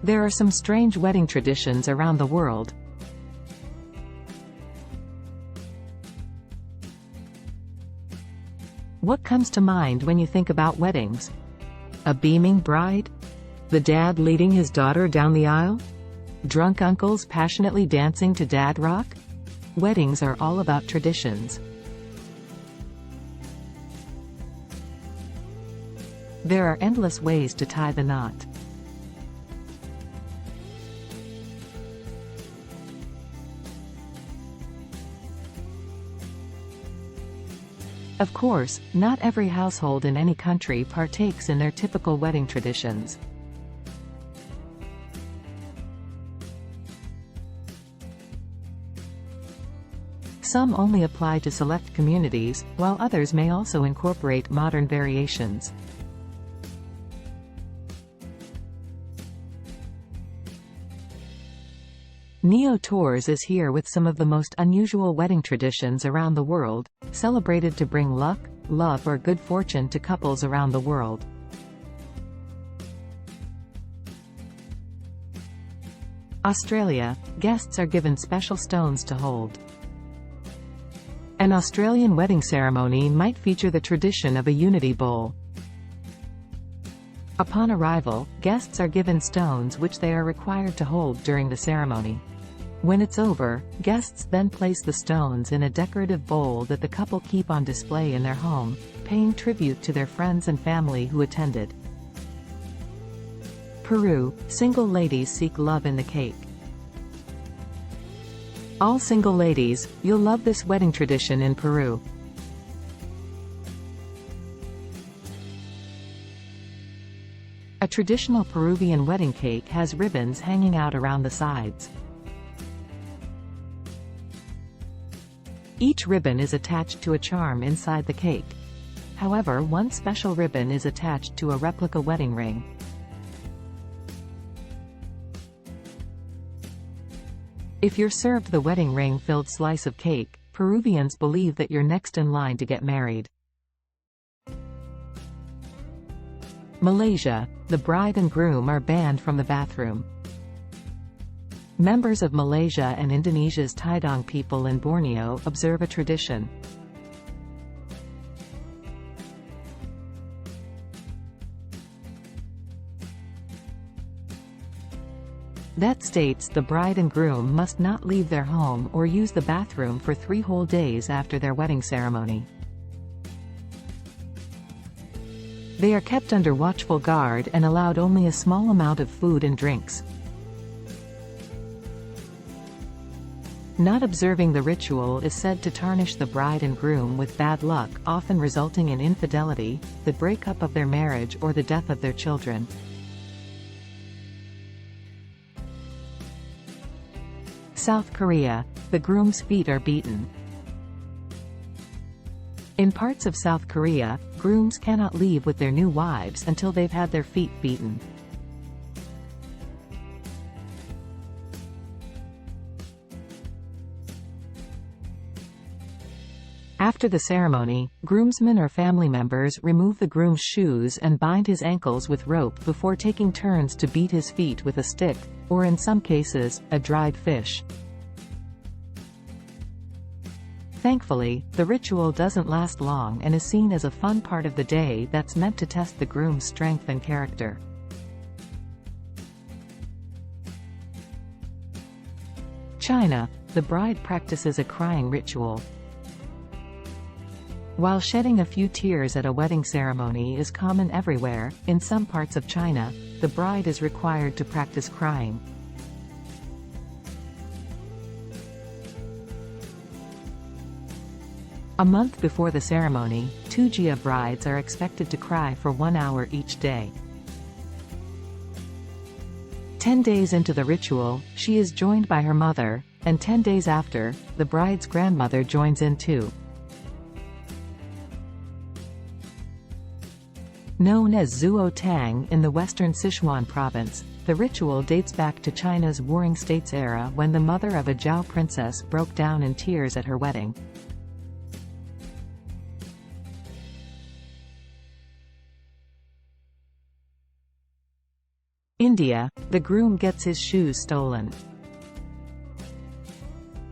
There are some strange wedding traditions around the world. What comes to mind when you think about weddings? A beaming bride? The dad leading his daughter down the aisle? Drunk uncles passionately dancing to dad rock? Weddings are all about traditions. There are endless ways to tie the knot. Of course, not every household in any country partakes in their typical wedding traditions. Some only apply to select communities, while others may also incorporate modern variations. Neo Tours is here with some of the most unusual wedding traditions around the world, celebrated to bring luck, love or good fortune to couples around the world. Australia, guests are given special stones to hold. An Australian wedding ceremony might feature the tradition of a unity bowl. Upon arrival, guests are given stones which they are required to hold during the ceremony. When it's over, guests then place the stones in a decorative bowl that the couple keep on display in their home, paying tribute to their friends and family who attended. Peru, single ladies seek love in the cake. All single ladies, you'll love this wedding tradition in Peru. A traditional Peruvian wedding cake has ribbons hanging out around the sides. Each ribbon is attached to a charm inside the cake. However, one special ribbon is attached to a replica wedding ring. If you're served the wedding ring-filled slice of cake, Peruvians believe that you're next in line to get married. Malaysia, the bride and groom are banned from the bathroom. Members of Malaysia and Indonesia's Tidong people in Borneo observe a tradition. That states the bride and groom must not leave their home or use the bathroom for 3 whole days after their wedding ceremony. They are kept under watchful guard and allowed only a small amount of food and drinks. Not observing the ritual is said to tarnish the bride and groom with bad luck, often resulting in infidelity, the breakup of their marriage or the death of their children. South Korea, the groom's feet are beaten. In parts of South Korea, grooms cannot leave with their new wives until they've had their feet beaten. After the ceremony, groomsmen or family members remove the groom's shoes and bind his ankles with rope before taking turns to beat his feet with a stick, or in some cases, a dried fish. Thankfully, the ritual doesn't last long and is seen as a fun part of the day that's meant to test the groom's strength and character. China, the bride practices a crying ritual. While shedding a few tears at a wedding ceremony is common everywhere, in some parts of China, the bride is required to practice crying. A month before the ceremony, Tujia brides are expected to cry for 1 hour each day. 10 days into the ritual, she is joined by her mother, and 10 days after, the bride's grandmother joins in too. Known as Zuo Tang in the western Sichuan province, the ritual dates back to China's Warring States era when the mother of a Zhao princess broke down in tears at her wedding. India, the groom gets his shoes stolen.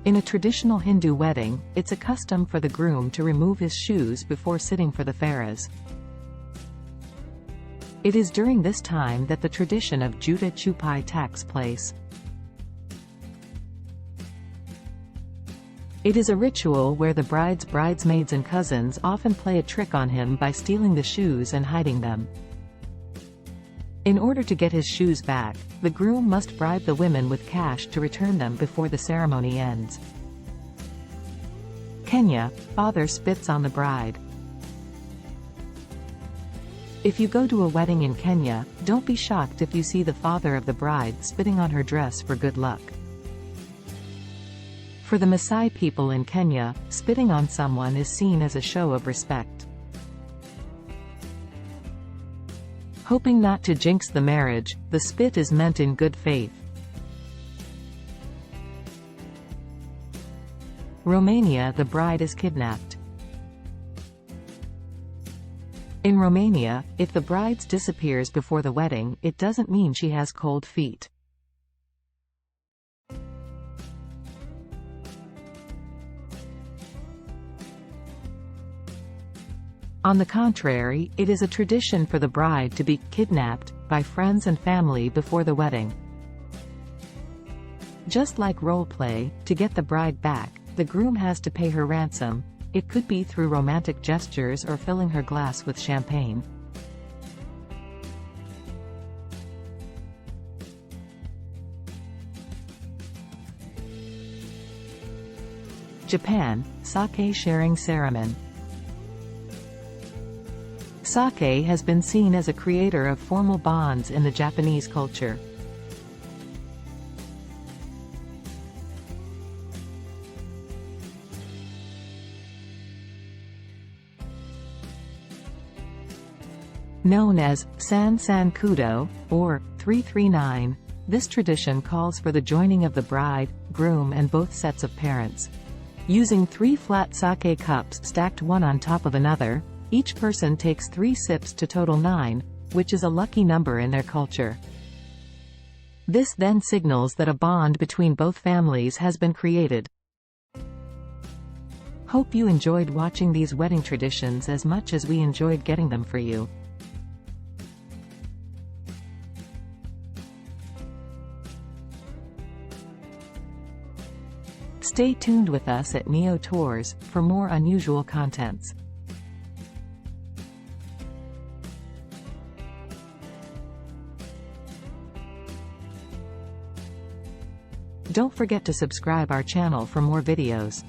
In a traditional Hindu wedding, it's a custom for the groom to remove his shoes before sitting for the pharas. It is during this time that the tradition of Juta Chupai takes place. It is a ritual where the bride's bridesmaids and cousins often play a trick on him by stealing the shoes and hiding them. In order to get his shoes back, the groom must bribe the women with cash to return them before the ceremony ends. Kenya, father spits on the bride. If you go to a wedding in Kenya, don't be shocked if you see the father of the bride spitting on her dress for good luck. For the Maasai people in Kenya, spitting on someone is seen as a show of respect. Hoping not to jinx the marriage, the spit is meant in good faith. Romania, the bride is kidnapped. In Romania, if the bride disappears before the wedding, it doesn't mean she has cold feet. On the contrary, it is a tradition for the bride to be kidnapped by friends and family before the wedding. Just like role play, to get the bride back, the groom has to pay her ransom. It could be through romantic gestures or filling her glass with champagne. Japan, sake sharing ceremony. Sake has been seen as a creator of formal bonds in the Japanese culture. Known as San San Kudo, or 339, this tradition calls for the joining of the bride, groom and both sets of parents. Using 3 flat sake cups stacked one on top of another, each person takes 3 sips to total 9, which is a lucky number in their culture. This then signals that a bond between both families has been created. Hope you enjoyed watching these wedding traditions as much as we enjoyed getting them for you. Stay tuned with us at Neo Tours for more unusual contents. Don't forget to subscribe our channel for more videos.